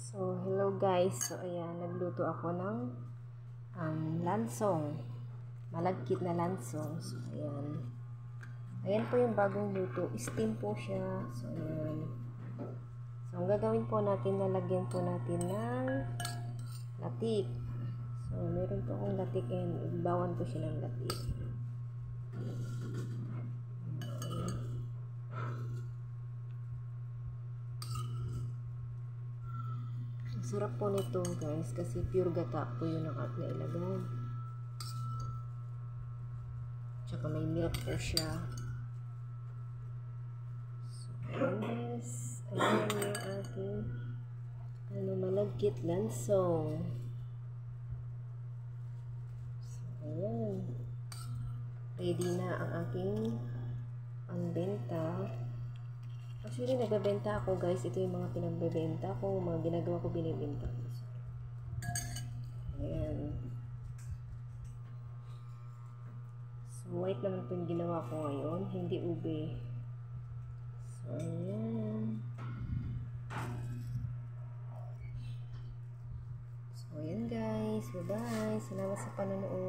So, hello guys. So, ayan, nagluto ako ng lansong. Malagkit na lansong. So, ayan. Ayan po yung bagong luto. Steam po siya. So, ayan. So, ang gagawin po natin, nalagyan po natin ng latik. So, meron po akong latik and ibawan ko siya ng latik. Sarap po nito guys kasi pure gata po yung nailagay. Tsaka may milk po siya. So, guys, ayan yung aking malagkit lansong. So, ayan. Ready na ang aking panbenta. Actually, nagbebenta ako guys. Ito yung mga pinagbebenta ko. Mga ginagawa ko, binibenta ko. Ayan. So, white naman ito yung ginawa ko ngayon. Hindi ube. So, ayan. So, ayan guys. Bye-bye. Salamat sa panonood.